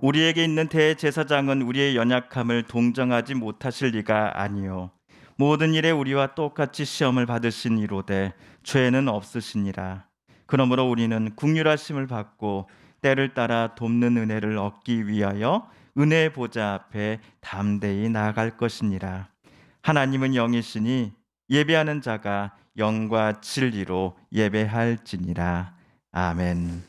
우리에게 있는 대제사장은 우리의 연약함을 동정하지 못하실 리가 아니요 모든 일에 우리와 똑같이 시험을 받으신 이로되 죄는 없으시니라. 그러므로 우리는 긍휼하심을 받고 때를 따라 돕는 은혜를 얻기 위하여 은혜의 보좌 앞에 담대히 나아갈 것이니라. 하나님은 영이시니 예배하는 자가 영과 진리로 예배할지니라. 아멘.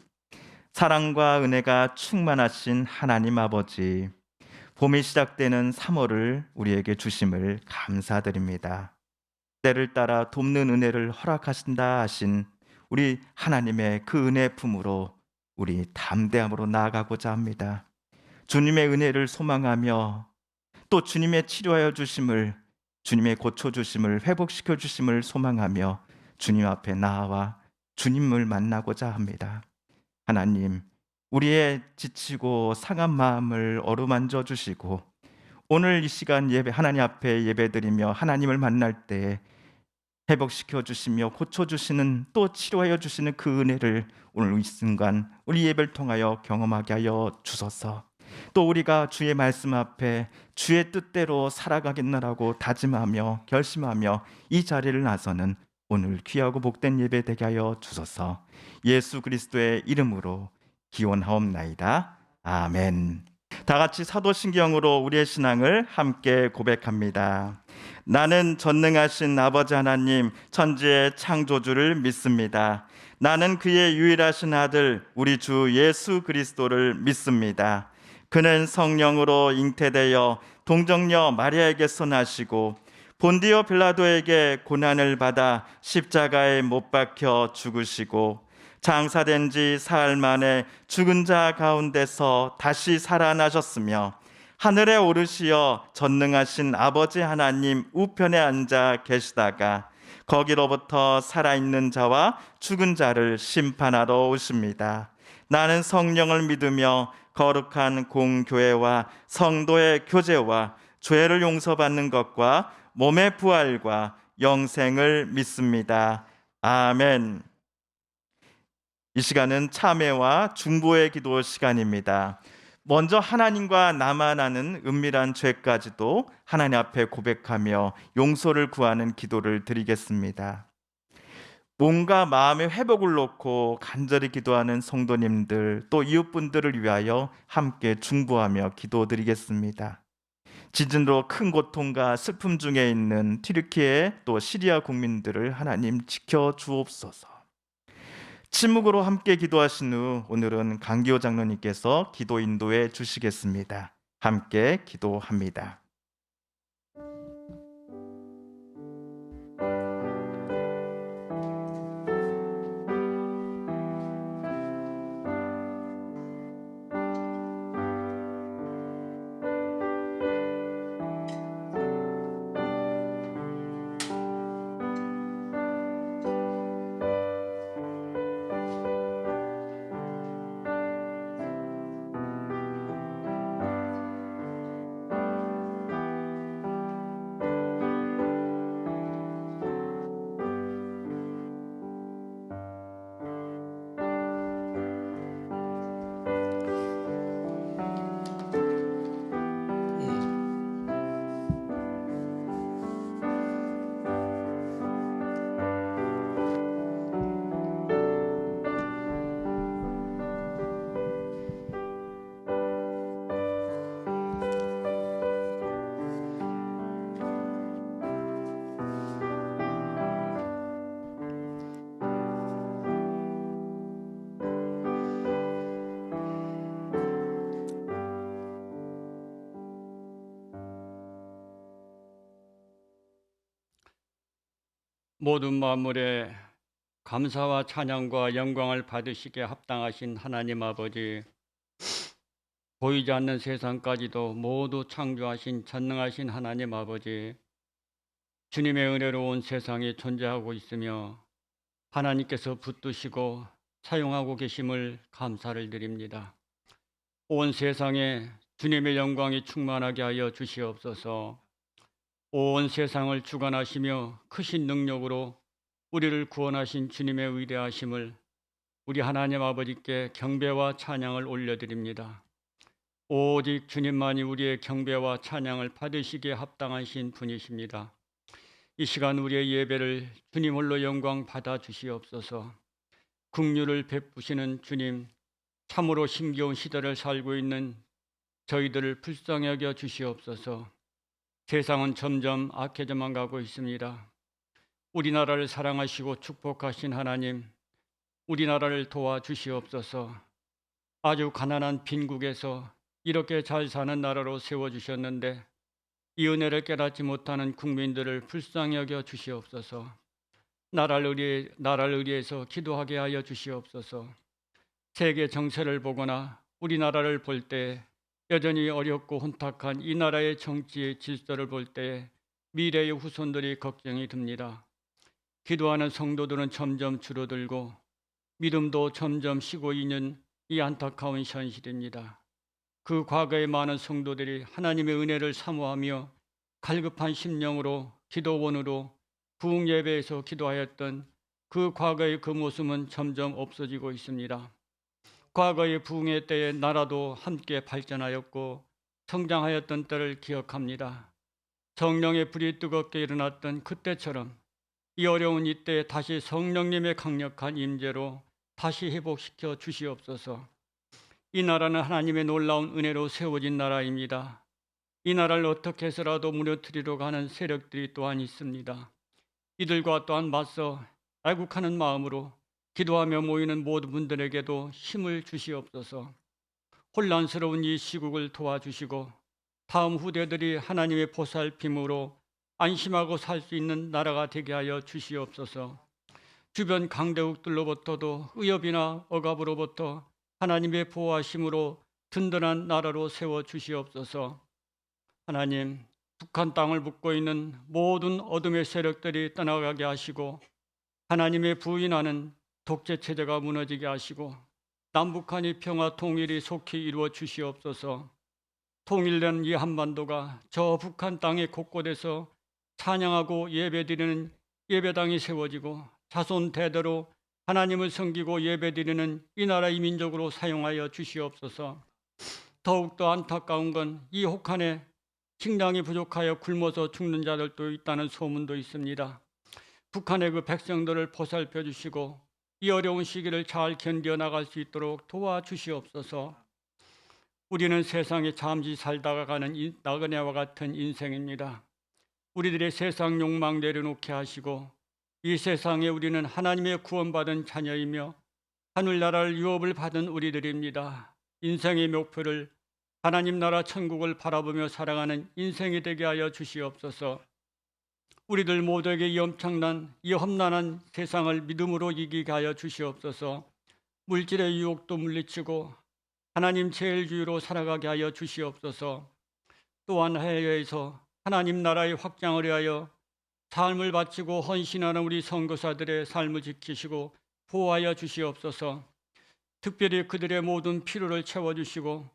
사랑과 은혜가 충만하신 하나님 아버지, 봄이 시작되는 3월을 우리에게 주심을 감사드립니다. 때를 따라 돕는 은혜를 허락하신다 하신 우리 하나님의 그 은혜 품으로 우리 담대함으로 나아가고자 합니다. 주님의 은혜를 소망하며 또 주님의 치료하여 주심을, 주님의 고쳐 주심을, 회복시켜 주심을 소망하며 주님 앞에 나아와 주님을 만나고자 합니다. 하나님, 우리의 지치고 상한 마음을 어루만져 주시고 오늘 이 시간 예배 하나님 앞에 예배드리며 하나님을 만날 때에 회복시켜 주시며 고쳐 주시는 또 치료하여 주시는 그 은혜를 오늘 이 순간 우리 예배를 통하여 경험하게 하여 주소서. 또 우리가 주의 말씀 앞에 주의 뜻대로 살아가겠나라고 다짐하며 결심하며 이 자리를 나서는 오늘 귀하고 복된 예배 되게 하여 주소서. 예수 그리스도의 이름으로 기원하옵나이다. 아멘. 다 같이 사도신경으로 우리의 신앙을 함께 고백합니다. 나는 전능하신 아버지 하나님 천지의 창조주를 믿습니다. 나는 그의 유일하신 아들 우리 주 예수 그리스도를 믿습니다. 그는 성령으로 잉태되어 동정녀 마리아에게서 나시고 본디오 빌라도에게 고난을 받아 십자가에 못 박혀 죽으시고 장사된 지 사흘 만에 죽은 자 가운데서 다시 살아나셨으며 하늘에 오르시어 전능하신 아버지 하나님 우편에 앉아 계시다가 거기로부터 살아있는 자와 죽은 자를 심판하러 오십니다. 나는 성령을 믿으며 거룩한 공교회와 성도의 교제와 죄를 용서받는 것과 몸의 부활과 영생을 믿습니다. 아멘. 이 시간은 참회와 중보의 기도 시간입니다. 먼저 하나님과 나만 아는 은밀한 죄까지도 하나님 앞에 고백하며 용서를 구하는 기도를 드리겠습니다. 몸과 마음의 회복을 놓고 간절히 기도하는 성도님들 또 이웃분들을 위하여 함께 중보하며 기도드리겠습니다. 지진으로 큰 고통과 슬픔 중에 있는 튀르키예 또 시리아 국민들을 하나님 지켜 주옵소서. 침묵으로 함께 기도하신 후 오늘은 강기호 장로님께서 기도 인도해 주시겠습니다. 함께 기도합니다. 모든 만물에 감사와 찬양과 영광을 받으시기에 합당하신 하나님 아버지, 보이지 않는 세상까지도 모두 창조하신 전능하신 하나님 아버지, 주님의 은혜로 온 세상에 존재하고 있으며 하나님께서 붙드시고 사용하고 계심을 감사를 드립니다. 온 세상에 주님의 영광이 충만하게 하여 주시옵소서. 온 세상을 주관하시며 크신 능력으로 우리를 구원하신 주님의 위대하심을 우리 하나님 아버지께 경배와 찬양을 올려드립니다. 오직 주님만이 우리의 경배와 찬양을 받으시기에 합당하신 분이십니다. 이 시간 우리의 예배를 주님 홀로 영광 받아 주시옵소서. 긍휼을 베푸시는 주님, 참으로 힘겨운 시대를 살고 있는 저희들을 불쌍히 여겨 주시옵소서. 세상은 점점 악해져만 가고 있습니다. 우리나라를 사랑하시고 축복하신 하나님, 우리나라를 도와주시옵소서. 아주 가난한 빈국에서 이렇게 잘 사는 나라로 세워주셨는데 이 은혜를 깨닫지 못하는 국민들을 불쌍히 여겨 주시옵소서. 나라를 의리해서 기도하게 하여 주시옵소서. 세계 정세를 보거나 우리나라를 볼 때 여전히 어렵고 혼탁한 이 나라의 정치의 질서를 볼 때 미래의 후손들이 걱정이 듭니다. 기도하는 성도들은 점점 줄어들고 믿음도 점점 식고 있는 이 안타까운 현실입니다. 그 과거의 많은 성도들이 하나님의 은혜를 사모하며 갈급한 심령으로 기도원으로 부흥 예배에서 기도하였던 그 과거의 그 모습은 점점 없어지고 있습니다. 과거의 부흥의 때에 나라도 함께 발전하였고 성장하였던 때를 기억합니다. 성령의 불이 뜨겁게 일어났던 그때처럼 이 어려운 이때에 다시 성령님의 강력한 임재로 다시 회복시켜 주시옵소서. 이 나라는 하나님의 놀라운 은혜로 세워진 나라입니다. 이 나라를 어떻게 해서라도 무너뜨리려고 하는 세력들이 또한 있습니다. 이들과 또한 맞서 애국하는 마음으로 기도하며 모이는 모든 분들에게도 힘을 주시옵소서. 혼란스러운 이 시국을 도와주시고 다음 후대들이 하나님의 보살핌으로 안심하고 살 수 있는 나라가 되게 하여 주시옵소서. 주변 강대국들로부터도 위협이나 억압으로부터 하나님의 보호하심으로 든든한 나라로 세워 주시옵소서. 하나님, 북한 땅을 묶고 있는 모든 어둠의 세력들이 떠나가게 하시고 하나님의 부인하는 독재 체제가 무너지게 하시고 남북한이 평화 통일이 속히 이루어 주시옵소서. 통일된 이 한반도가 저 북한 땅의 곳곳에서 찬양하고 예배드리는 예배당이 세워지고 자손 대대로 하나님을 섬기고 예배드리는 이 나라의 민족으로 사용하여 주시옵소서. 더욱더 안타까운 건 이 혹한에 식량이 부족하여 굶어서 죽는 자들도 있다는 소문도 있습니다. 북한의 그 백성들을 보살펴 주시고 이 어려운 시기를 잘 견뎌 나갈 수 있도록 도와주시옵소서. 우리는 세상에 잠시 살다가 가는 나그네와 같은 인생입니다. 우리들의 세상 욕망 내려놓게 하시고 이 세상에 우리는 하나님의 구원받은 자녀이며 하늘나라를 유업을 받은 우리들입니다. 인생의 목표를 하나님 나라 천국을 바라보며 살아가는 인생이 되게 하여 주시옵소서. 우리들 모두에게 이 엄청난 이 험난한 세상을 믿음으로 이기게 하여 주시옵소서. 물질의 유혹도 물리치고 하나님 제일주의로 살아가게 하여 주시옵소서. 또한 해외에서 하나님 나라의 확장을 위하여 삶을 바치고 헌신하는 우리 선교사들의 삶을 지키시고 보호하여 주시옵소서. 특별히 그들의 모든 필요를 채워주시고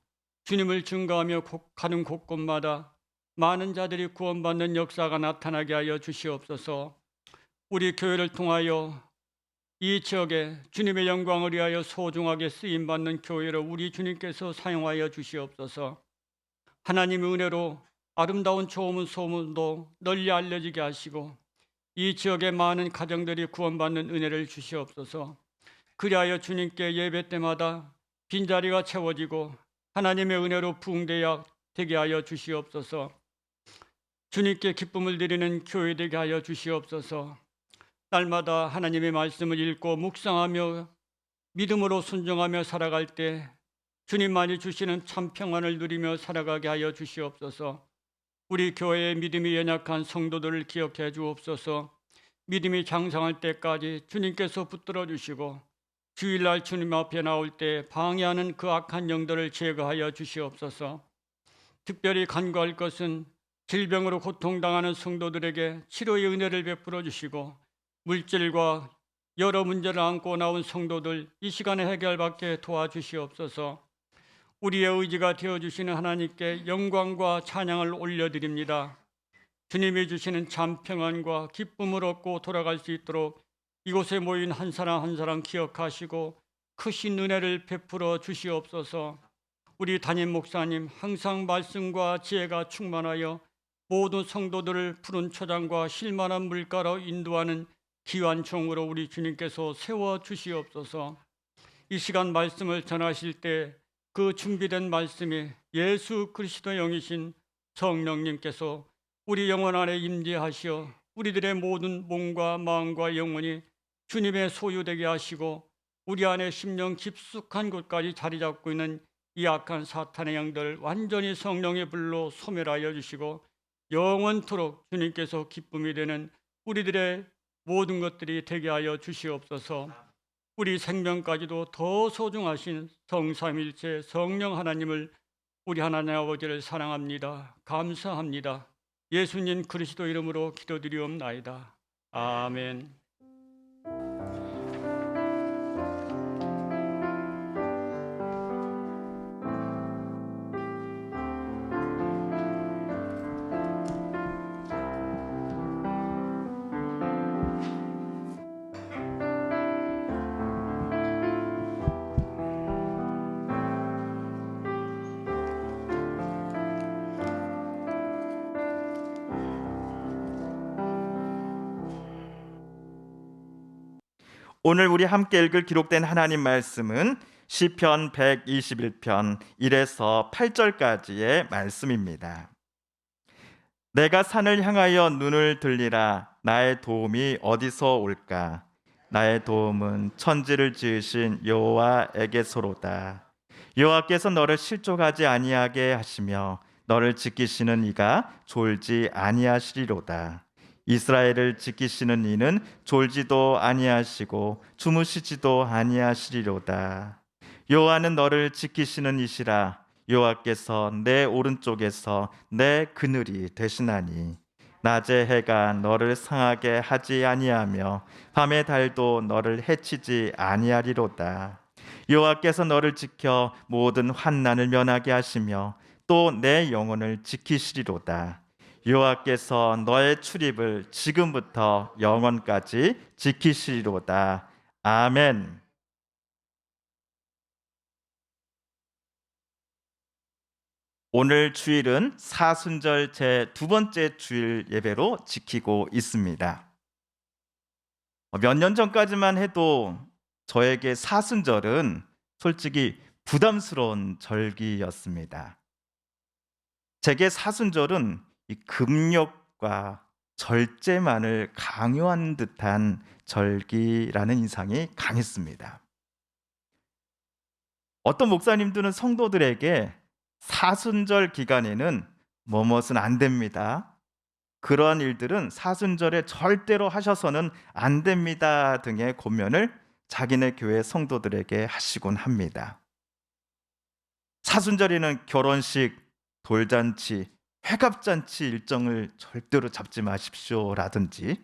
주님을 증거하며 가는 곳곳마다 많은 자들이 구원받는 역사가 나타나게 하여 주시옵소서. 우리 교회를 통하여 이 지역에 주님의 영광을 위하여 소중하게 쓰임받는 교회로 우리 주님께서 사용하여 주시옵소서. 하나님의 은혜로 아름다운 소문도 널리 알려지게 하시고 이 지역의 많은 가정들이 구원받는 은혜를 주시옵소서. 그리하여 주님께 예배 때마다 빈자리가 채워지고 하나님의 은혜로 부흥되어 되게 하여 주시옵소서. 주님께 기쁨을 드리는 교회 되게 하여 주시옵소서. 날마다 하나님의 말씀을 읽고 묵상하며 믿음으로 순종하며 살아갈 때 주님만이 주시는 참 평안을 누리며 살아가게 하여 주시옵소서. 우리 교회의 믿음이 연약한 성도들을 기억해 주옵소서. 믿음이 장성할 때까지 주님께서 붙들어 주시고 주일날 주님 앞에 나올 때 방해하는 그 악한 영들을 제거하여 주시옵소서. 특별히 간구할 것은 질병으로 고통당하는 성도들에게 치료의 은혜를 베풀어 주시고 물질과 여러 문제를 안고 나온 성도들 이 시간에 해결받게 도와주시옵소서. 우리의 의지가 되어주시는 하나님께 영광과 찬양을 올려드립니다. 주님이 주시는 참 평안과 기쁨을 얻고 돌아갈 수 있도록 이곳에 모인 한 사람 한 사람 기억하시고 크신 은혜를 베풀어 주시옵소서. 우리 담임 목사님 항상 말씀과 지혜가 충만하여 모든 성도들을 푸른 초장과 쉴만한 물가로 인도하는 귀한 종으로 우리 주님께서 세워 주시옵소서. 이 시간 말씀을 전하실 때 그 준비된 말씀이 예수 그리스도 영이신 성령님께서 우리 영혼 안에 임재하시어 우리들의 모든 몸과 마음과 영혼이 주님의 소유되게 하시고 우리 안에 심령 깊숙한 곳까지 자리 잡고 있는 이 악한 사탄의 영들 완전히 성령의 불로 소멸하여 주시고 영원토록 주님께서 기쁨이 되는 우리들의 모든 것들이 되게 하여 주시옵소서. 우리 생명까지도 더 소중하신 성삼일체 성령 하나님을, 우리 하나님 아버지를 사랑합니다. 감사합니다. 예수님 그리스도 이름으로 기도드리옵나이다. 아멘. 오늘 우리 함께 읽을 기록된 하나님 말씀은 시편 121편 1에서 8절까지의 말씀입니다. 내가 산을 향하여 눈을 들리라. 나의 도움이 어디서 올까? 나의 도움은 천지를 지으신 여호와에게서로다. 여호와께서 너를 실족하지 아니하게 하시며 너를 지키시는 이가 졸지 아니하시리로다. 이스라엘을 지키시는 이는 졸지도 아니하시고 주무시지도 아니하시리로다. 여호와는 너를 지키시는 이시라. 여호와께서 내 오른쪽에서 내 그늘이 되시나니 낮의 해가 너를 상하게 하지 아니하며 밤의 달도 너를 해치지 아니하리로다. 여호와께서 너를 지켜 모든 환난을 면하게 하시며 또 내 영혼을 지키시리로다. 여호와께서 너의 출입을 지금부터 영원까지 지키시리로다. 아멘. 오늘 주일은 사순절 제 두 번째 주일 예배로 지키고 있습니다. 몇 년 전까지만 해도 저에게 사순절은 솔직히 부담스러운 절기였습니다. 제게 사순절은 이 금욕과 절제만을 강요한 듯한 절기라는 인상이 강했습니다. 어떤 목사님들은 성도들에게 사순절 기간에는 뭐뭇은 안 됩니다, 그러한 일들은 사순절에 절대로 하셔서는 안 됩니다 등의 권면을 자기네 교회 성도들에게 하시곤 합니다. 사순절에는 결혼식, 돌잔치, 회갑잔치 일정을 절대로 잡지 마십시오 라든지,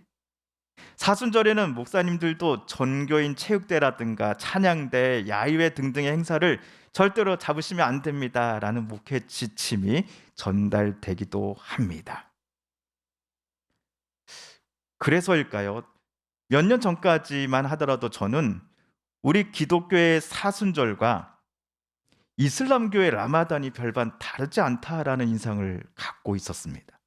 사순절에는 목사님들도 전교인 체육대라든가 찬양대, 야유회 등등의 행사를 절대로 잡으시면 안 됩니다 라는 목회 지침이 전달되기도 합니다. 그래서일까요? 몇 년 전까지만 하더라도 저는 우리 기독교의 사순절과 이슬람교의 라마단이 별반 다르지 않다라는 인상을 갖고 있었습니다.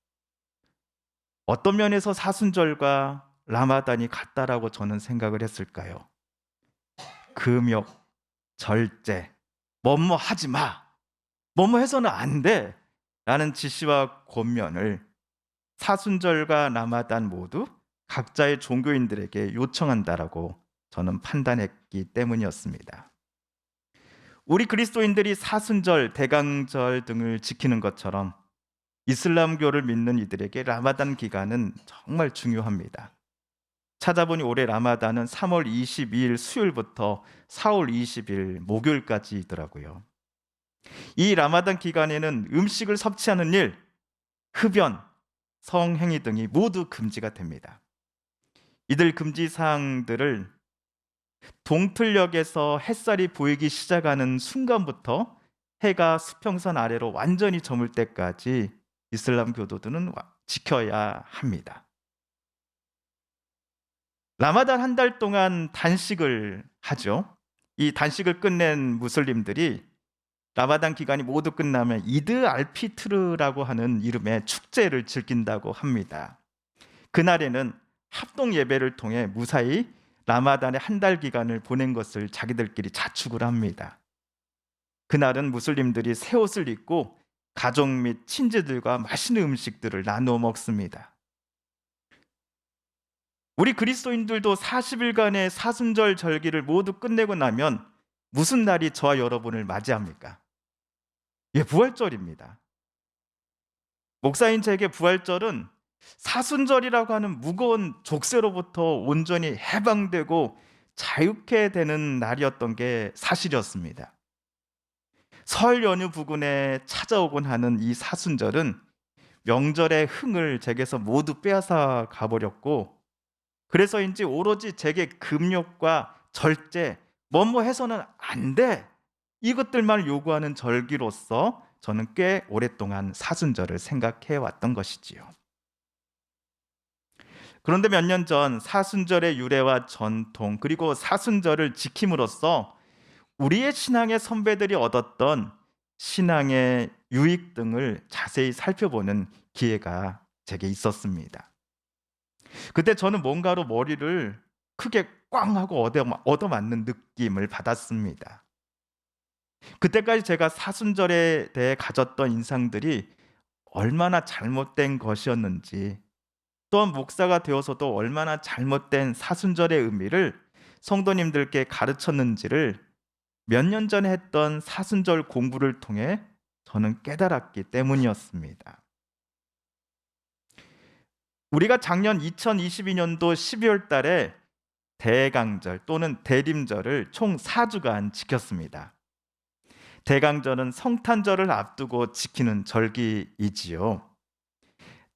어떤 면에서 사순절과 라마단이 같다라고 저는 생각을 했을까요? 금욕, 절제, 뭐뭐 하지 마, 뭐뭐 해서는 안 돼 라는 지시와 권면을 사순절과 라마단 모두 각자의 종교인들에게 요청한다라고 저는 판단했기 때문이었습니다. 우리 그리스도인들이 사순절, 대강절 등을 지키는 것처럼 이슬람교를 믿는 이들에게 라마단 기간은 정말 중요합니다. 찾아보니 올해 라마단은 3월 22일 수요일부터 4월 20일 목요일까지이더라고요. 이 라마단 기간에는 음식을 섭취하는 일, 흡연, 성행위 등이 모두 금지가 됩니다. 이들 금지 사항들을 동틀녘에서 햇살이 보이기 시작하는 순간부터 해가 수평선 아래로 완전히 저물 때까지 이슬람 교도들은 지켜야 합니다. 라마단 한 달 동안 단식을 하죠. 이 단식을 끝낸 무슬림들이 라마단 기간이 모두 끝나면 이드 알피트르라고 하는 이름의 축제를 즐긴다고 합니다. 그날에는 합동 예배를 통해 무사히 라마단의 한 달 기간을 보낸 것을 자기들끼리 자축을 합니다. 그날은 무슬림들이 새 옷을 입고 가족 및 친지들과 맛있는 음식들을 나누어 먹습니다. 우리 그리스도인들도 40일간의 사순절 절기를 모두 끝내고 나면 무슨 날이 저와 여러분을 맞이합니까? 예, 부활절입니다. 목사인 제게 부활절은 사순절이라고 하는 무거운 족쇄로부터 온전히 해방되고 자유케 되는 날이었던 게 사실이었습니다. 설 연휴 부근에 찾아오곤 하는 이 사순절은 명절의 흥을 제게서 모두 빼앗아 가버렸고, 그래서인지 오로지 제게 금욕과 절제, 뭐뭐 해서는 안 돼, 이것들만 요구하는 절기로서 저는 꽤 오랫동안 사순절을 생각해 왔던 것이지요. 그런데 몇 년 전 사순절의 유래와 전통, 그리고 사순절을 지킴으로써 우리의 신앙의 선배들이 얻었던 신앙의 유익 등을 자세히 살펴보는 기회가 제게 있었습니다. 그때 저는 뭔가로 머리를 크게 꽝 하고 얻어맞는 느낌을 받았습니다. 그때까지 제가 사순절에 대해 가졌던 인상들이 얼마나 잘못된 것이었는지, 또한 목사가 되어서도 얼마나 잘못된 사순절의 의미를 성도님들께 가르쳤는지를 몇 년 전에 했던 사순절 공부를 통해 저는 깨달았기 때문이었습니다. 우리가 작년 2022년도 12월 달에 대강절 또는 대림절을 총 4주간 지켰습니다. 대강절은 성탄절을 앞두고 지키는 절기이지요.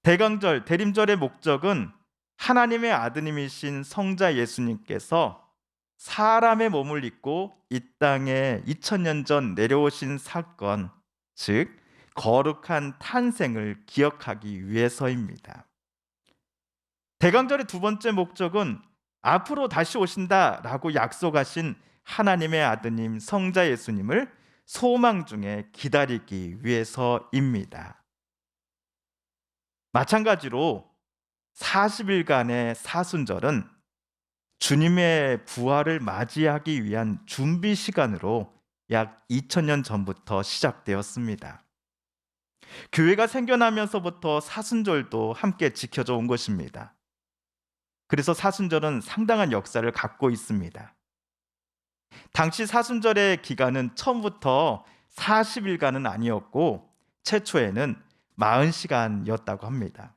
대강절, 대림절의 목적은 하나님의 아드님이신 성자 예수님께서 사람의 몸을 입고 이 땅에 2000년 전 내려오신 사건, 즉 거룩한 탄생을 기억하기 위해서입니다. 대강절의 두 번째 목적은 앞으로 다시 오신다라고 약속하신 하나님의 아드님 성자 예수님을 소망 중에 기다리기 위해서입니다. 마찬가지로 40일간의 사순절은 주님의 부활을 맞이하기 위한 준비 시간으로 약 2000년 전부터 시작되었습니다. 교회가 생겨나면서부터 사순절도 함께 지켜져 온 것입니다. 그래서 사순절은 상당한 역사를 갖고 있습니다. 당시 사순절의 기간은 처음부터 40일간은 아니었고 최초에는 40시간이었다고 합니다.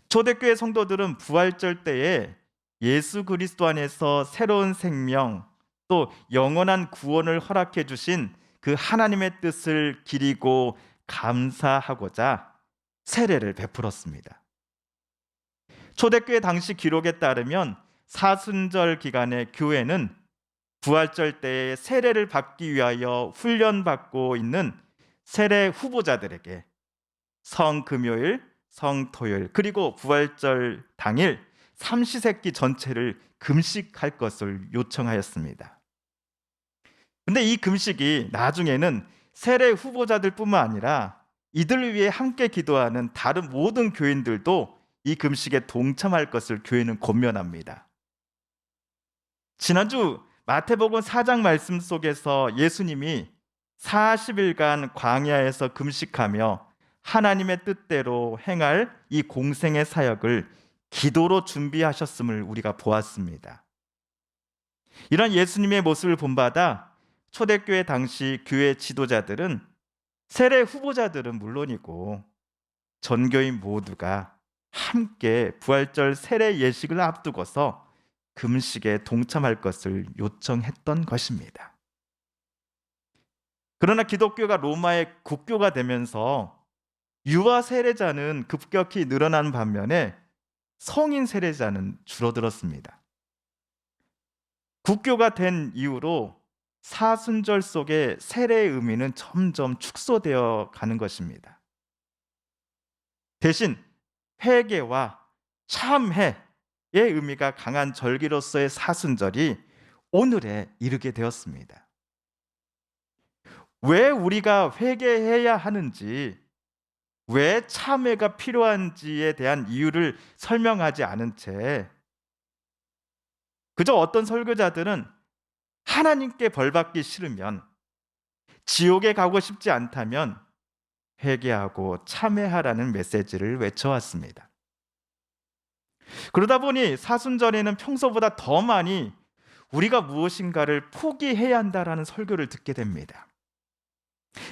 초대교회 성도들은 부활절 때에 예수 그리스도 안에서 새로운 생명, 또 영원한 구원을 허락해 주신 그 하나님의 뜻을 기리고 감사하고자 세례를 베풀었습니다. 초대교회 당시 기록에 따르면 사순절 기간에 교회는 부활절 때에 세례를 받기 위하여 훈련받고 있는 세례 후보자들에게 성금요일, 성토요일, 그리고 부활절 당일 삼시세끼 전체를 금식할 것을 요청하였습니다. 근데 이 금식이 나중에는 세례 후보자들뿐만 아니라 이들을 위해 함께 기도하는 다른 모든 교인들도 이 금식에 동참할 것을 교회는 권면합니다. 지난주 마태복음 4장 말씀 속에서 예수님이 40일간 광야에서 금식하며 하나님의 뜻대로 행할 이 공생의 사역을 기도로 준비하셨음을 우리가 보았습니다. 이런 예수님의 모습을 본받아 초대교회 당시 교회 지도자들은 세례 후보자들은 물론이고 전교인 모두가 함께 부활절 세례 예식을 앞두고서 금식에 동참할 것을 요청했던 것입니다. 그러나 기독교가 로마의 국교가 되면서 유아 세례자는 급격히 늘어난 반면에 성인 세례자는 줄어들었습니다. 국교가 된 이후로 사순절 속의 세례의 의미는 점점 축소되어 가는 것입니다. 대신 회개와 참회의 의미가 강한 절기로서의 사순절이 오늘에 이르게 되었습니다. 왜 우리가 회개해야 하는지, 왜 참회가 필요한지에 대한 이유를 설명하지 않은 채 그저 어떤 설교자들은 하나님께 벌받기 싫으면, 지옥에 가고 싶지 않다면 회개하고 참회하라는 메시지를 외쳐왔습니다. 그러다 보니 사순절에는 평소보다 더 많이 우리가 무엇인가를 포기해야 한다라는 설교를 듣게 됩니다.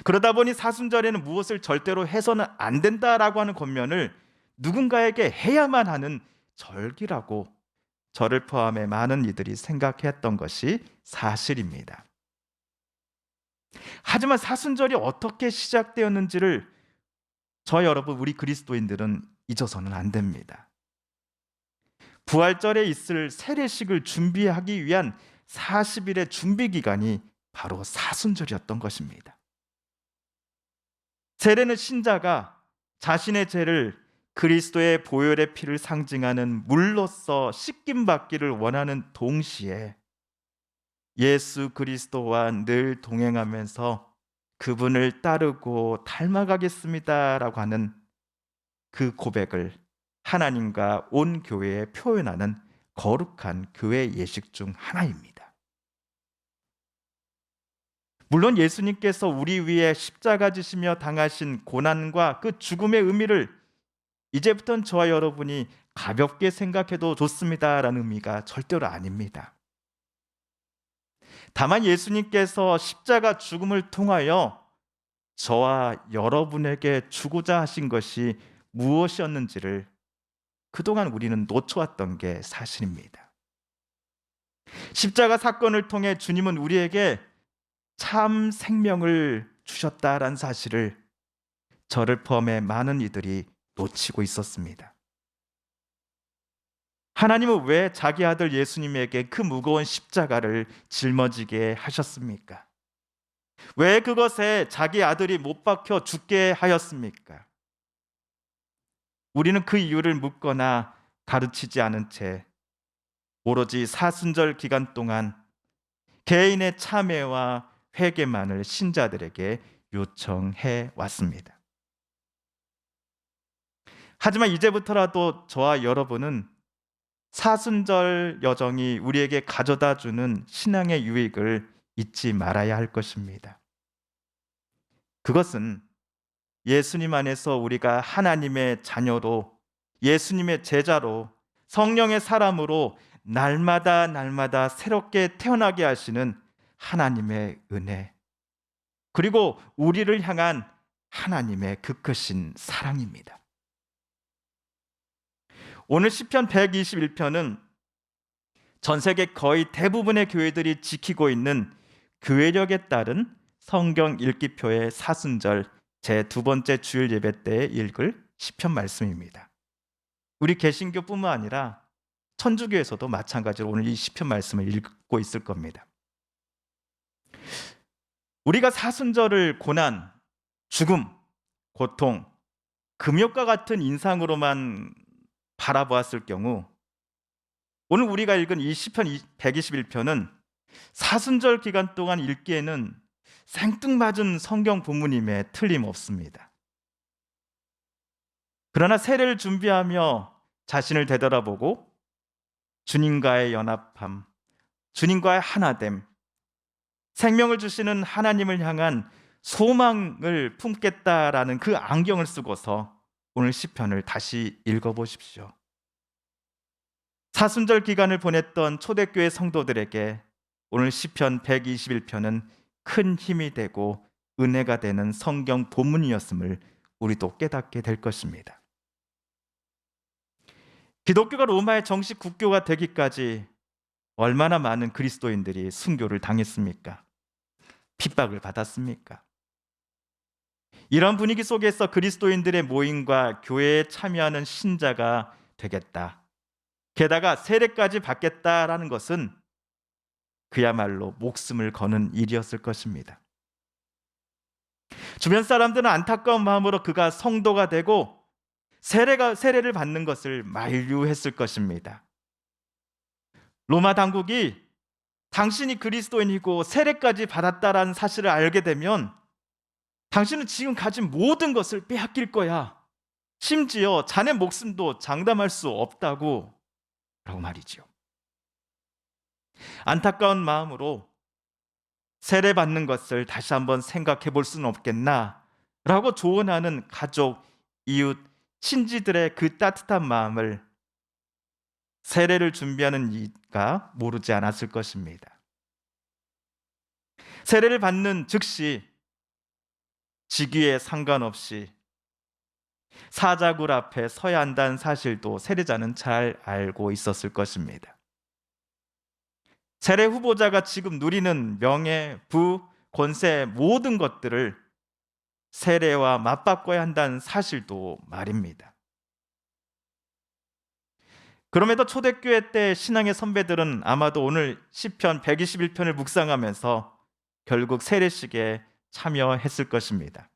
그러다 보니 사순절에는 무엇을 절대로 해서는 안 된다라고 하는 권면을 누군가에게 해야만 하는 절기라고 저를 포함해 많은 이들이 생각했던 것이 사실입니다. 하지만 사순절이 어떻게 시작되었는지를 저 여러분, 우리 그리스도인들은 잊어서는 안 됩니다. 부활절에 있을 세례식을 준비하기 위한 40일의 준비 기간이 바로 사순절이었던 것입니다. 세례는 신자가 자신의 죄를 그리스도의 보혈의 피를 상징하는 물로써 씻김 받기를 원하는 동시에 예수 그리스도와 늘 동행하면서 그분을 따르고 닮아가겠습니다라고 하는 그 고백을 하나님과 온 교회에 표현하는 거룩한 교회 예식 중 하나입니다. 물론 예수님께서 우리 위에 십자가 지시며 당하신 고난과 그 죽음의 의미를 이제부터는 저와 여러분이 가볍게 생각해도 좋습니다라는 의미가 절대로 아닙니다. 다만 예수님께서 십자가 죽음을 통하여 저와 여러분에게 주고자 하신 것이 무엇이었는지를 그동안 우리는 놓쳐왔던 게 사실입니다. 십자가 사건을 통해 주님은 우리에게 참 생명을 주셨다라는 사실을 저를 포함해 많은 이들이 놓치고 있었습니다. 하나님은 왜 자기 아들 예수님에게 그 무거운 십자가를 짊어지게 하셨습니까? 왜 그것에 자기 아들이 못 박혀 죽게 하였습니까? 우리는 그 이유를 묻거나 가르치지 않은 채 오로지 사순절 기간 동안 개인의 참회와 회개만을 신자들에게 요청해 왔습니다. 하지만 이제부터라도 저와 여러분은 사순절 여정이 우리에게 가져다 주는 신앙의 유익을 잊지 말아야 할 것입니다. 그것은 예수님 안에서 우리가 하나님의 자녀로, 예수님의 제자로, 성령의 사람으로 날마다 새롭게 태어나게 하시는 하나님의 은혜, 그리고 우리를 향한 하나님의 그 크신 사랑입니다. 오늘 시편 121편은 전 세계 거의 대부분의 교회들이 지키고 있는 교회력에 따른 성경 읽기표의 사순절 제2 번째 주일 예배 때 읽을 시편 말씀입니다. 우리 개신교뿐만 아니라 천주교에서도 마찬가지로 오늘 이 시편 말씀을 읽고 있을 겁니다. 우리가 사순절을 고난, 죽음, 고통, 금욕과 같은 인상으로만 바라보았을 경우 오늘 우리가 읽은 이 시편 121편은 사순절 기간 동안 읽기에는 생뚱맞은 성경 본문임에 틀림없습니다. 그러나 세례를 준비하며 자신을 되돌아보고 주님과의 연합함, 주님과의 하나됨, 생명을 주시는 하나님을 향한 소망을 품겠다라는 그 안경을 쓰고서 오늘 시편을 다시 읽어보십시오. 사순절 기간을 보냈던 초대교회 성도들에게 오늘 시편 121편은 큰 힘이 되고 은혜가 되는 성경 본문이었음을 우리도 깨닫게 될 것입니다. 기독교가 로마의 정식 국교가 되기까지 얼마나 많은 그리스도인들이 순교를 당했습니까? 핍박을 받았습니까? 이런 분위기 속에서 그리스도인들의 모임과 교회에 참여하는 신자가 되겠다, 게다가 세례까지 받겠다라는 것은 그야말로 목숨을 거는 일이었을 것입니다. 주변 사람들은 안타까운 마음으로 그가 성도가 되고 세례를 받는 것을 만류했을 것입니다. 로마 당국이 당신이 그리스도인이고 세례까지 받았다라는 사실을 알게 되면 당신은 지금 가진 모든 것을 빼앗길 거야. 심지어 자네 목숨도 장담할 수 없다고 라고 말이지요. 안타까운 마음으로 세례받는 것을 다시 한번 생각해 볼 수는 없겠나 라고 조언하는 가족, 이웃, 친지들의 그 따뜻한 마음을 세례를 준비하는 이가 모르지 않았을 것입니다. 세례를 받는 즉시 직위에 상관없이 사자굴 앞에 서야 한다는 사실도 세례자는 잘 알고 있었을 것입니다. 세례 후보자가 지금 누리는 명예, 부, 권세 모든 것들을 세례와 맞바꿔야 한다는 사실도 말입니다. 그럼에도 초대교회 때 신앙의 선배들은 아마도 오늘 시편 121편을 묵상하면서 결국 세례식에 참여했을 것입니다.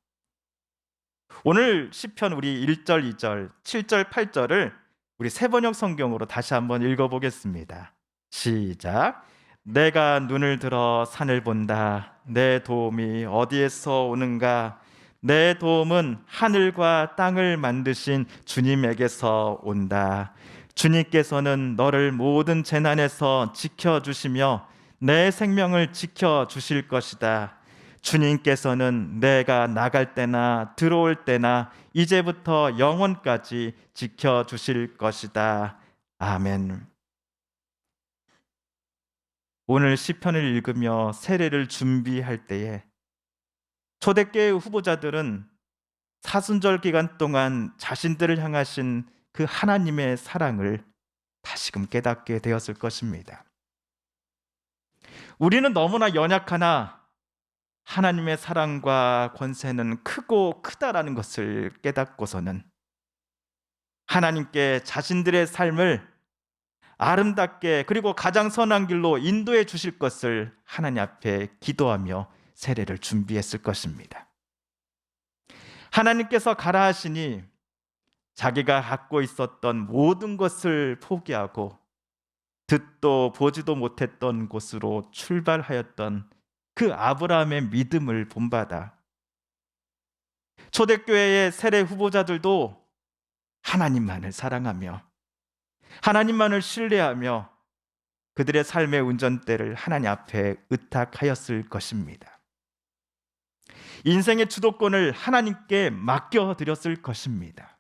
오늘 시편 우리 1절, 2절, 7절, 8절을 우리 세번역 성경으로 다시 한번 읽어보겠습니다. 시작. 내가 눈을 들어 산을 본다. 내 도움이 어디에서 오는가? 내 도움은 하늘과 땅을 만드신 주님에게서 온다. 주님께서는 너를 모든 재난에서 지켜주시며 내 생명을 지켜주실 것이다. 주님께서는 내가 나갈 때나 들어올 때나 이제부터 영원까지 지켜주실 것이다. 아멘. 오늘 시편을 읽으며 세례를 준비할 때에 초대교회 후보자들은 사순절 기간 동안 자신들을 향하신 그 하나님의 사랑을 다시금 깨닫게 되었을 것입니다. 우리는 너무나 연약하나 하나님의 사랑과 권세는 크고 크다라는 것을 깨닫고서는 하나님께 자신들의 삶을 아름답게 그리고 가장 선한 길로 인도해 주실 것을 하나님 앞에 기도하며 세례를 준비했을 것입니다. 하나님께서 가라 하시니 자기가 갖고 있었던 모든 것을 포기하고 듣도 보지도 못했던 곳으로 출발하였던 그 아브라함의 믿음을 본받아 초대교회의 세례 후보자들도 하나님만을 사랑하며 하나님만을 신뢰하며 그들의 삶의 운전대를 하나님 앞에 의탁하였을 것입니다. 인생의 주도권을 하나님께 맡겨드렸을 것입니다.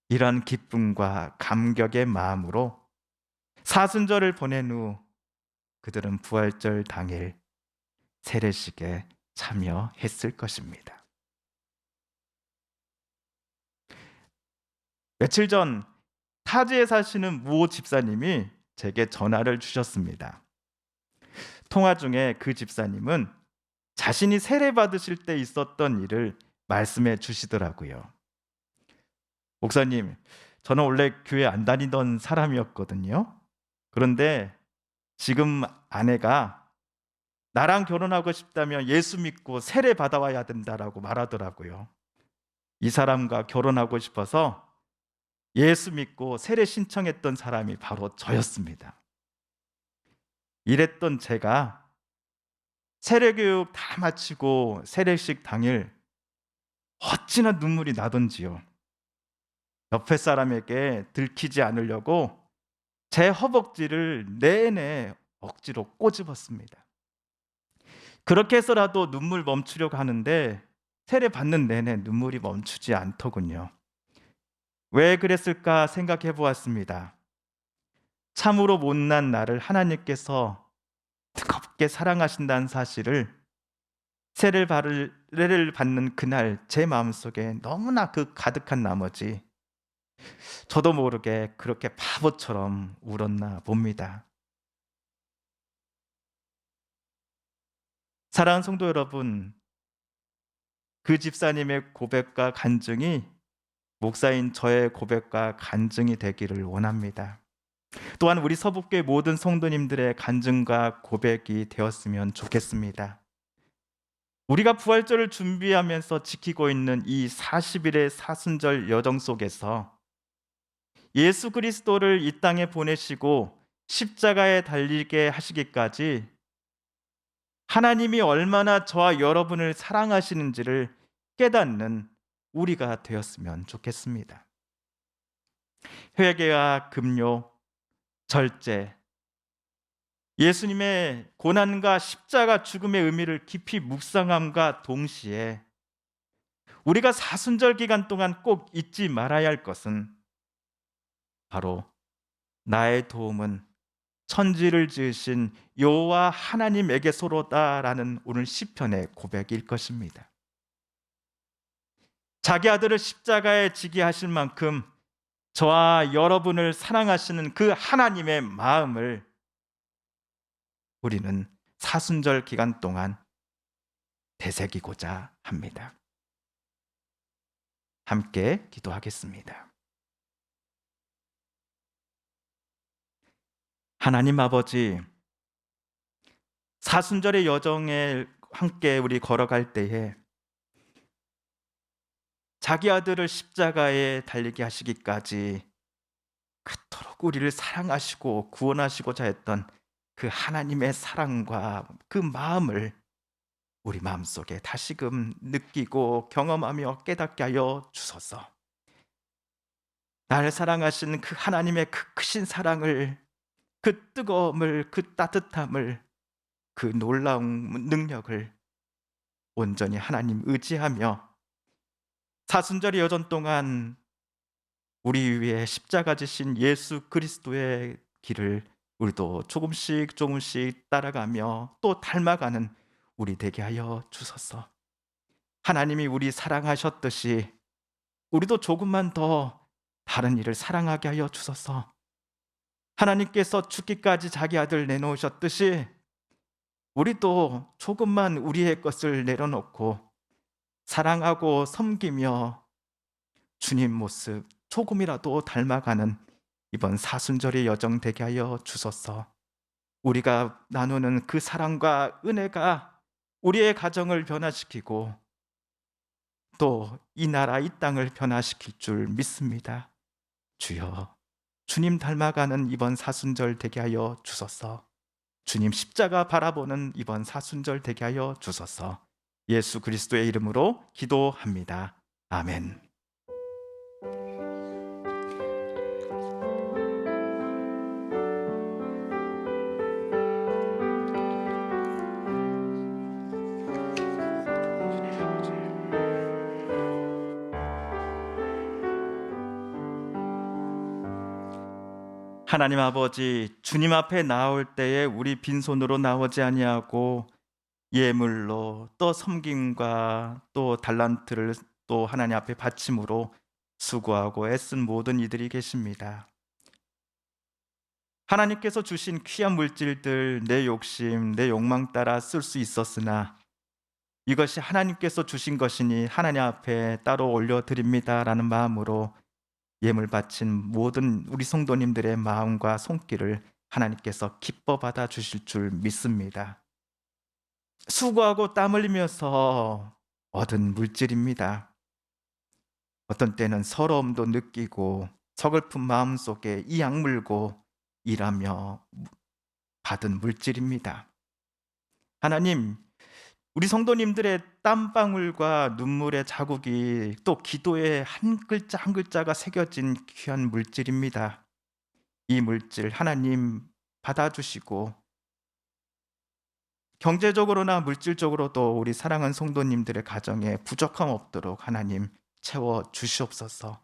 이런 기쁨과 감격의 마음으로 사순절을 보낸 후 그들은 부활절 당일 세례식에 참여했을 것입니다. 며칠 전 타지에 사시는 모 집사님이 제게 전화를 주셨습니다. 통화 중에 그 집사님은 자신이 세례 받으실 때 있었던 일을 말씀해 주시더라고요. 목사님, 저는 원래 교회 안 다니던 사람이었거든요. 그런데 지금 아내가 나랑 결혼하고 싶다면 예수 믿고 세례 받아와야 된다라고 말하더라고요. 이 사람과 결혼하고 싶어서 예수 믿고 세례 신청했던 사람이 바로 저였습니다. 이랬던 제가 세례교육 다 마치고 세례식 당일 어찌나 눈물이 나던지요. 옆에 사람에게 들키지 않으려고 제 허벅지를 내내 억지로 꼬집었습니다. 그렇게 해서라도 눈물 멈추려고 하는데 세례 받는 내내 눈물이 멈추지 않더군요. 왜 그랬을까 생각해 보았습니다. 참으로 못난 나를 하나님께서 뜨겁게 사랑하신다는 사실을 세례를 받는 그날 제 마음속에 너무나 그 가득한 나머지 저도 모르게 그렇게 바보처럼 울었나 봅니다. 사랑하는 성도 여러분, 그 집사님의 고백과 간증이 목사인 저의 고백과 간증이 되기를 원합니다. 또한 우리 서북교회 모든 성도님들의 간증과 고백이 되었으면 좋겠습니다. 우리가 부활절을 준비하면서 지키고 있는 이 40일의 사순절 여정 속에서 예수 그리스도를 이 땅에 보내시고 십자가에 달리게 하시기까지 하나님이 얼마나 저와 여러분을 사랑하시는지를 깨닫는 우리가 되었으면 좋겠습니다. 회개와 금요, 절제, 예수님의 고난과 십자가 죽음의 의미를 깊이 묵상함과 동시에 우리가 사순절 기간 동안 꼭 잊지 말아야 할 것은 바로 나의 도움은 천지를 지으신 여호와 하나님에게서로다라는 오늘 시편의 고백일 것입니다. 자기 아들을 십자가에 지게 하실 만큼 저와 여러분을 사랑하시는 그 하나님의 마음을 우리는 사순절 기간 동안 되새기고자 합니다. 함께 기도하겠습니다. 하나님 아버지, 사순절의 여정에 함께 우리 걸어갈 때에 자기 아들을 십자가에 달리게 하시기까지 그토록 우리를 사랑하시고 구원하시고자 했던 그 하나님의 사랑과 그 마음을 우리 마음속에 다시금 느끼고 경험하며 깨닫게 하여 주소서. 나를 사랑하시는 그 하나님의 그 크신 사랑을, 그 뜨거움을, 그 따뜻함을, 그 놀라운 능력을 온전히 하나님 의지하며 사순절의 여정 동안 우리 위에 십자가 지신 예수 그리스도의 길을 우리도 조금씩 조금씩 따라가며 또 닮아가는 우리 되게 하여 주소서. 하나님이 우리 사랑하셨듯이 우리도 조금만 더 다른 이를 사랑하게 하여 주소서. 하나님께서 죽기까지 자기 아들 내놓으셨듯이 우리도 조금만 우리의 것을 내려놓고 사랑하고 섬기며 주님 모습 조금이라도 닮아가는 이번 사순절의 여정 되게 하여 주소서. 우리가 나누는 그 사랑과 은혜가 우리의 가정을 변화시키고 또 이 나라 이 땅을 변화시킬 줄 믿습니다. 주여, 주님 닮아가는 이번 사순절 되게 하여 주소서. 주님 십자가 바라보는 이번 사순절 되게 하여 주소서. 예수 그리스도의 이름으로 기도합니다. 아멘. 하나님 아버지, 주님 앞에 나올 때에 우리 빈손으로 나오지 아니하고 예물로 또 섬김과 또 달란트를 또 하나님 앞에 바침으로 수고하고 애쓴 모든 이들이 계십니다. 하나님께서 주신 귀한 물질들 내 욕심, 내 욕망 따라 쓸 수 있었으나 이것이 하나님께서 주신 것이니 하나님 앞에 따로 올려드립니다라는 마음으로 예물 바친 모든 우리 성도님들의 마음과 손길을 하나님께서 기뻐 받아 주실 줄 믿습니다. 수고하고 땀 흘리면서 얻은 물질입니다. 어떤 때는 서러움도 느끼고 서글픈 마음속에 이 악물고 일하며 받은 물질입니다. 하나님, 우리 성도님들의 땀방울과 눈물의 자국이 또 기도의 한 글자 한 글자가 새겨진 귀한 물질입니다. 이 물질 하나님 받아주시고 경제적으로나 물질적으로도 우리 사랑하는 성도님들의 가정에 부족함 없도록 하나님 채워 주시옵소서.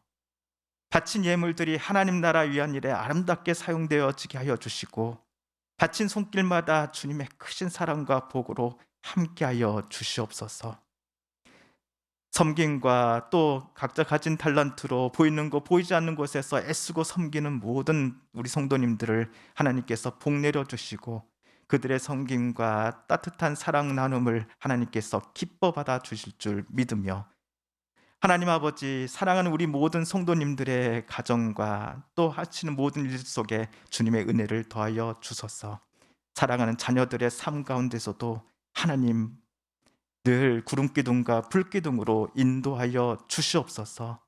바친 예물들이 하나님 나라 위한 일에 아름답게 사용되어지게 하여 주시고 바친 손길마다 주님의 크신 사랑과 복으로 함께하여 주시옵소서. 섬김과 또 각자 가진 달란트로 보이는 곳 보이지 않는 곳에서 애쓰고 섬기는 모든 우리 성도님들을 하나님께서 복 내려 주시고 그들의 섬김과 따뜻한 사랑 나눔을 하나님께서 기뻐 받아 주실 줄 믿으며 하나님 아버지, 사랑하는 우리 모든 성도님들의 가정과 또 하시는 모든 일 속에 주님의 은혜를 더하여 주소서. 사랑하는 자녀들의 삶 가운데서도 하나님 늘 구름기둥과 불기둥으로 인도하여 주시옵소서.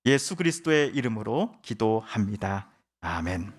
예수 그리스도의 이름으로 기도합니다. 아멘.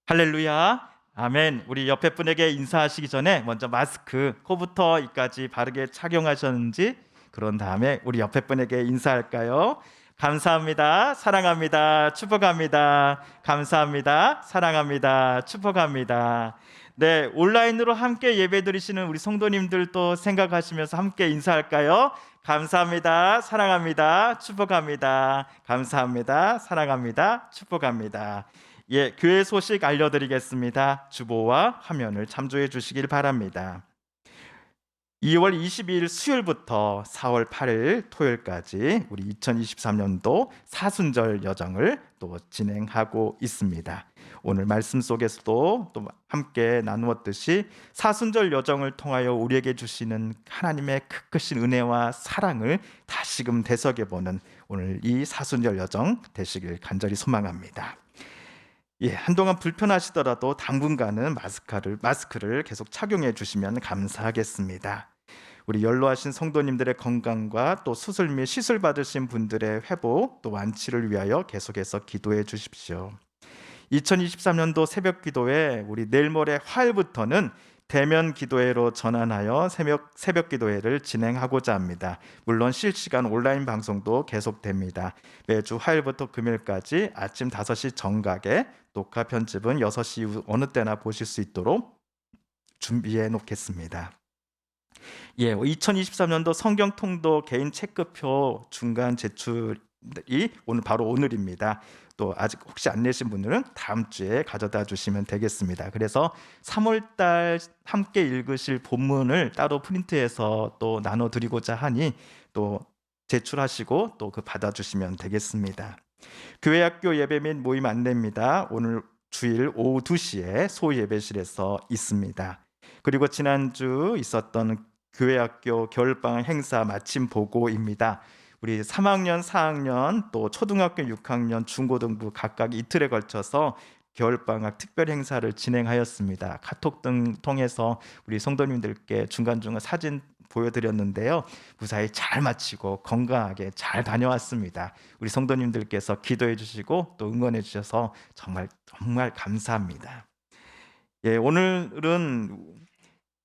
할렐루야. 아멘. 우리 옆에 분에게 인사하시기 전에 먼저 마스크 코부터 이까지 바르게 착용하셨는지 그런 다음에 우리 옆에 분에게 인사할까요? 감사합니다. 사랑합니다. 축복합니다. 감사합니다. 사랑합니다. 축복합니다. 네, 온라인으로 함께 예배드리시는 우리 성도님들도 생각하시면서 함께 인사할까요? 감사합니다. 사랑합니다. 축복합니다. 감사합니다. 사랑합니다. 축복합니다. 예, 교회 소식 알려드리겠습니다. 주보와 화면을 참조해 주시길 바랍니다. 2월 22일 수요일부터 4월 8일 토요일까지 우리 2023년도 사순절 여정을 또 진행하고 있습니다. 오늘 말씀 속에서도 또 함께 나누었듯이 사순절 여정을 통하여 우리에게 주시는 하나님의 크신 은혜와 사랑을 다시금 되새겨보는 오늘 이 사순절 여정 되시길 간절히 소망합니다. 예, 한동안 불편하시더라도 당분간은 마스크를 계속 착용해 주시면 감사하겠습니다. 우리 연로하신 성도님들의 건강과 또 수술 및 시술 받으신 분들의 회복 또 완치를 위하여 계속해서 기도해 주십시오. 2023년도 새벽 기도회 우리 내일 모레 화요일부터는 대면 기도회로 전환하여 새벽 기도회를 진행하고자 합니다. 물론 실시간 온라인 방송도 계속됩니다. 매주 화요일부터 금요일까지 아침 5시 정각에 녹화 편집은 6시 이후 어느 때나 보실 수 있도록 준비해 놓겠습니다. 예, 2023년도 성경 통독 개인 체크표 중간 제출이 오늘입니다. 또 아직 혹시 안 내신 분들은 다음 주에 가져다 주시면 되겠습니다. 그래서 3월달 함께 읽으실 본문을 따로 프린트해서 또 나눠드리고자 하니 또 제출하시고 또 그 받아주시면 되겠습니다. 교회학교 예배 및 모임 안내입니다. 오늘 주일 오후 2시에 소예배실에서 있습니다. 그리고 지난주 있었던 교회학교 겨울방학 행사 마침 보고입니다. 우리 3학년, 4학년, 또 초등학교 6학년, 중고등부 각각 이틀에 걸쳐서 겨울방학 특별 행사를 진행하였습니다. 카톡 등 통해서 우리 성도님들께 중간중간 사진 보여드렸는데요. 무사히 잘 마치고 건강하게 잘 다녀왔습니다. 우리 성도님들께서 기도해 주시고 또 응원해 주셔서 정말 감사합니다. 예, 오늘은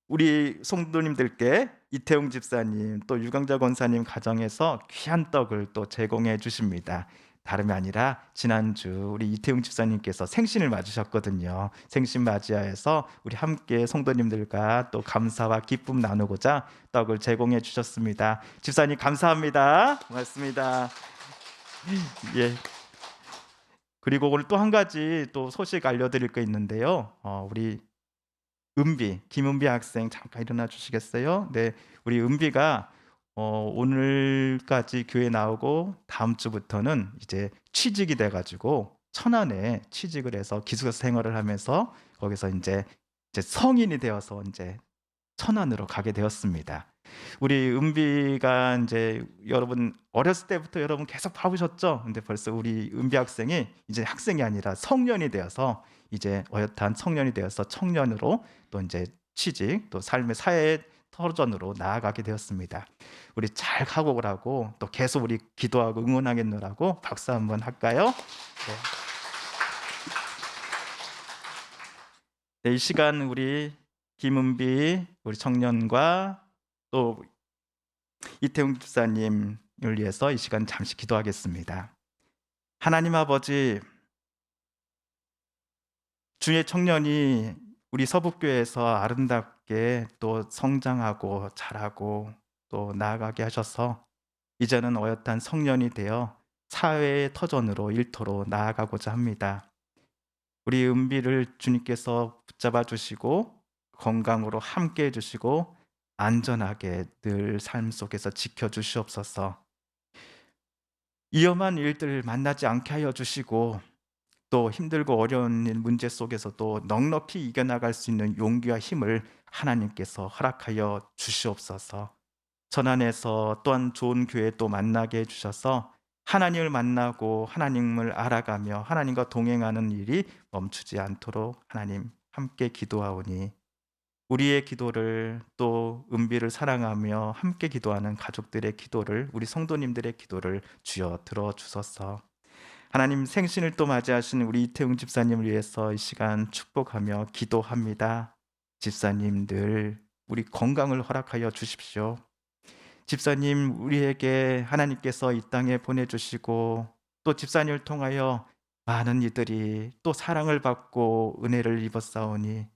우리 성도님들께 이태웅 집사님 또 유강자 권사님 가정에서 귀한 떡을 또 제공해 주십니다. 다름이 아니라 지난주 우리 이태웅 집사님께서 생신을 맞으셨거든요. 생신 맞이하여서 우리 함께 성도님들과 또 감사와 기쁨 나누고자 떡을 제공해 주셨습니다. 집사님 감사합니다. 고맙습니다. 예. 그리고 오늘 또 한 가지 또 소식 알려드릴 거 있는데요. 우리 김은비 학생 잠깐 일어나 주시겠어요? 네, 우리 은비가 오늘까지 교회 나오고 다음 주부터는 이제 취직이 돼가지고 천안에 취직을 해서 기숙사 생활을 하면서 거기서 이제 성인이 되어서 이제 천안으로 가게 되었습니다. 우리 은비가 이제 여러분 어렸을 때부터 여러분 계속 봐보셨죠? 근데 벌써 우리 은비 학생이 이제 학생이 아니라 성년이 되어서 이제 어엿한 성년이 되어서 청년으로 또 이제 취직 또 삶의 사회 터전으로 나아가게 되었습니다. 우리 잘 하고 오라고 또 계속 우리 기도하고 응원하겠노라고 박수 한번 할까요? 네. 네, 이 시간 우리 김은비 우리 청년과 또 이태웅 집사님을 위해서 이 시간 잠시 기도하겠습니다. 하나님 아버지, 주의 청년이 우리 서북교회에서 아름답게 또 성장하고 자라고 또 나아가게 하셔서 이제는 어엿한 성년이 되어 사회의 터전으로 일터로 나아가고자 합니다. 우리 은비를 주님께서 붙잡아 주시고 건강으로 함께 해주시고 안전하게 늘 삶 속에서 지켜주시옵소서. 위험한 일들을 만나지 않게 하여 주시고 또 힘들고 어려운 일 문제 속에서도 넉넉히 이겨나갈 수 있는 용기와 힘을 하나님께서 허락하여 주시옵소서. 천안에서 또한 좋은 교회 또 만나게 해주셔서 하나님을 만나고 하나님을 알아가며 하나님과 동행하는 일이 멈추지 않도록 하나님 함께 기도하오니 우리의 기도를 또 은비를 사랑하며 함께 기도하는 가족들의 기도를 우리 성도님들의 기도를 주여 들어주소서. 하나님 생신을 또 맞이하신 우리 이태웅 집사님을 위해서 이 시간 축복하며 기도합니다. 집사님 늘 우리 건강을 허락하여 주십시오. 집사님 우리에게 하나님께서 이 땅에 보내주시고 또 집사님을 통하여 많은 이들이 또 사랑을 받고 은혜를 입었사오니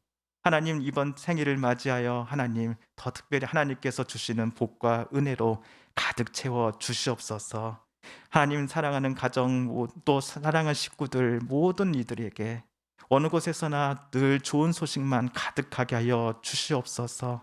하나님 이번 생일을 맞이하여 하나님 더 특별히 하나님께서 주시는 복과 은혜로 가득 채워 주시옵소서. 하나님 사랑하는 가정 또 사랑하는 식구들 모든 이들에게 어느 곳에서나 늘 좋은 소식만 가득하게 하여 주시옵소서.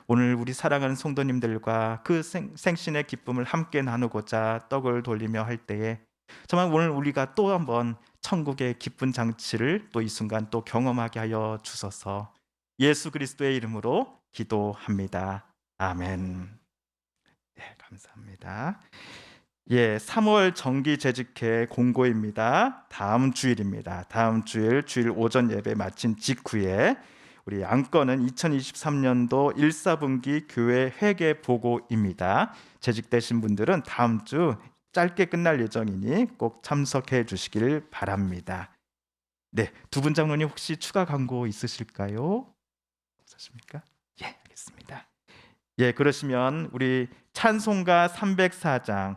오늘 우리 사랑하는 성도님들과 그 생신의 기쁨을 함께 나누고자 떡을 돌리며 할 때에 정말 오늘 우리가 또 한번 천국의 기쁜 장치를 또 이 순간 또 경험하게 하여 주소서. 예수 그리스도의 이름으로 기도합니다. 아멘. 네, 감사합니다. 3월 정기 재직회 공고입니다. 다음 주일입니다. 다음 주일 오전 예배 마친 직후에 우리 안건은 2023년도 1, 4분기 교회 회계 보고입니다. 재직되신 분들은 다음 주 짧게 끝날 예정이니 꼭 참석해 주시길 바랍니다. 네, 두 분 장로님 혹시 추가 광고 있으실까요? 없으십니까? 예, 알겠습니다. 예, 그러시면 우리 찬송가 304장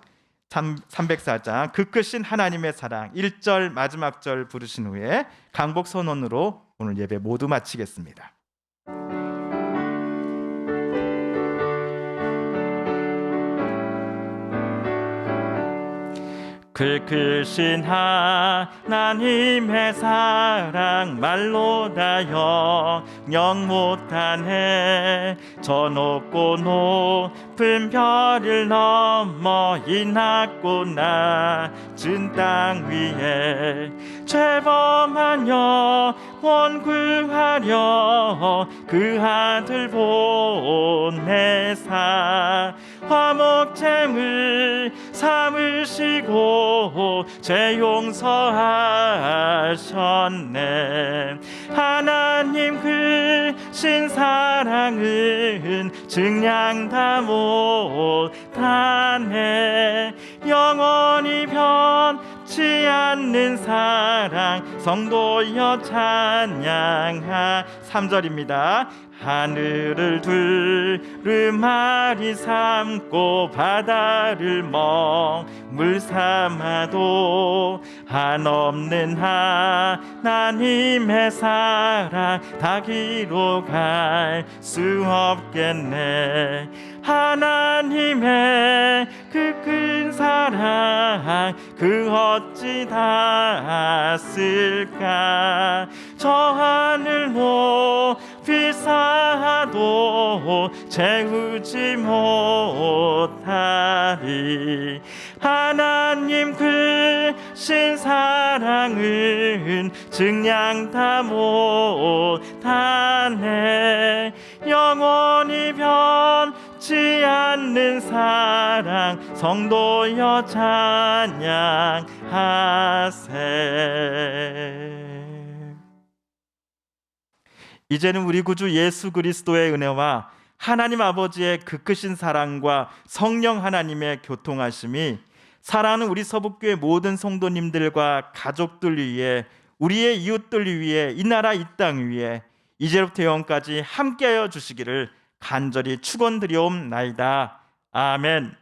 그 크신 하나님의 사랑 1절 마지막 절 부르신 후에 강복 선언으로 오늘 예배 모두 마치겠습니다. 그 크신 하나님의 사랑 말로 다 영영 못하네. 저 높고 높은 별을 넘어 이 낮고 낮은 땅 위에 죄범한 영혼 구하려 그 아들 보내사 화목제물 삼으시고 죄 용서하셨네. 하나님 크신 사랑은 증량 다 못하네. 영원히 변치 않는 사랑 성도여 찬양하. 3절입니다. 하늘을 두루마리 삼고 바다를 먹물 삼아도 한없는 하나님의 사랑 다 기록할 수 없겠네. 하나님의 그 큰 사랑 그 어찌 닿았을까. 저 하늘 높이 쌓아도 채우지 못하리. 하나님 크신 사랑은 증량 다 못하네. 영원히 변치 않는 사랑 성도여 찬양하세. 이제는 우리 구주 예수 그리스도의 은혜와 하나님 아버지의 그 크신 사랑과 성령 하나님의 교통하심이 사랑하는 우리 서북교회 모든 성도님들과 가족들 위해 우리의 이웃들 위해 이 나라 이 땅 위에 이제부터 영원까지 함께하여 주시기를 간절히 축원드리옵나이다. 아멘.